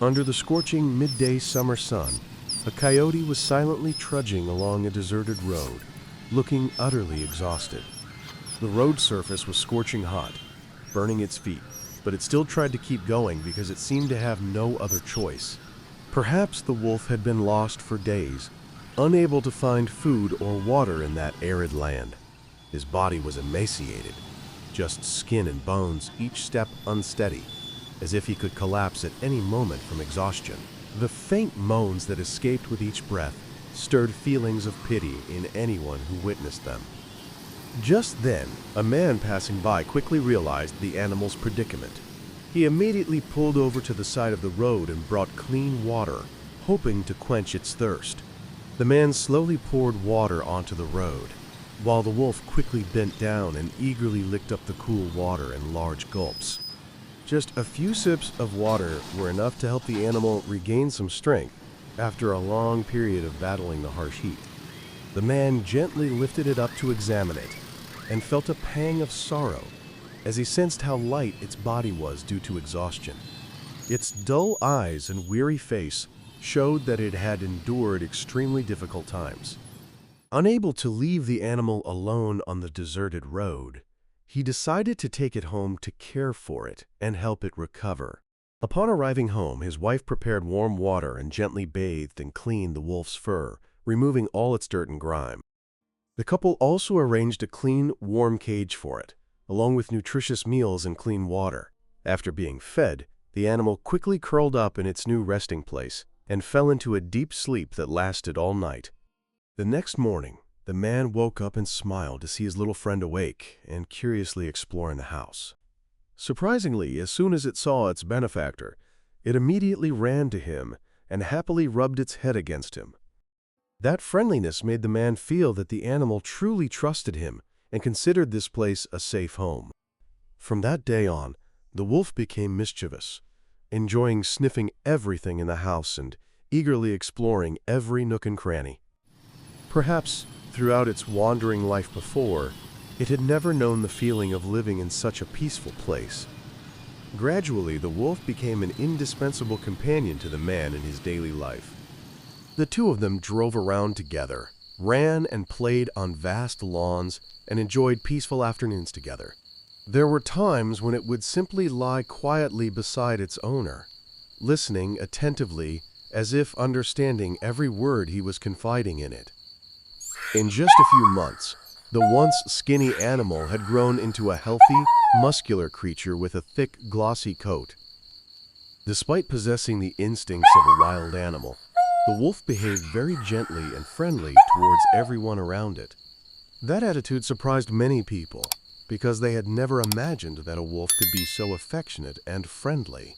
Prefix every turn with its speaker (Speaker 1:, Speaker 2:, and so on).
Speaker 1: Under the scorching midday summer sun, a coyote was silently trudging along a deserted road, looking utterly exhausted. The road surface was scorching hot, burning its feet, but it still tried to keep going because it seemed to have no other choice. Perhaps the wolf had been lost for days, unable to find food or water in that arid land. His body was emaciated, just skin and bones, each step unsteady, as if he could collapse at any moment from exhaustion. The faint moans that escaped with each breath stirred feelings of pity in anyone who witnessed them. Just then, a man passing by quickly realized the animal's predicament. He immediately pulled over to the side of the road and brought clean water, hoping to quench its thirst. The man slowly poured water onto the road, while the wolf quickly bent down and eagerly licked up the cool water in large gulps. Just a few sips of water were enough to help the animal regain some strength after a long period of battling the harsh heat. The man gently lifted it up to examine it and felt a pang of sorrow as he sensed how light its body was due to exhaustion. Its dull eyes and weary face showed that it had endured extremely difficult times. Unable to leave the animal alone on the deserted road, he decided to take it home to care for it and help it recover. Upon arriving home, his wife prepared warm water and gently bathed and cleaned the wolf's fur, removing all its dirt and grime. The couple also arranged a clean, warm cage for it, along with nutritious meals and clean water. After being fed, the animal quickly curled up in its new resting place and fell into a deep sleep that lasted all night. The next morning, the man woke up and smiled to see his little friend awake and curiously exploring the house. Surprisingly, as soon as it saw its benefactor, it immediately ran to him and happily rubbed its head against him. That friendliness made the man feel that the animal truly trusted him and considered this place a safe home. From that day on, the wolf became mischievous, enjoying sniffing everything in the house and eagerly exploring every nook and cranny. Perhaps, throughout its wandering life before, it had never known the feeling of living in such a peaceful place. Gradually, the wolf became an indispensable companion to the man in his daily life. The two of them drove around together, ran and played on vast lawns, and enjoyed peaceful afternoons together. There were times when it would simply lie quietly beside its owner, listening attentively as if understanding every word he was confiding in it. In just a few months, the once skinny animal had grown into a healthy, muscular creature with a thick, glossy coat. Despite possessing the instincts of a wild animal, the wolf behaved very gently and friendly towards everyone around it. That attitude surprised many people because they had never imagined that a wolf could be so affectionate and friendly.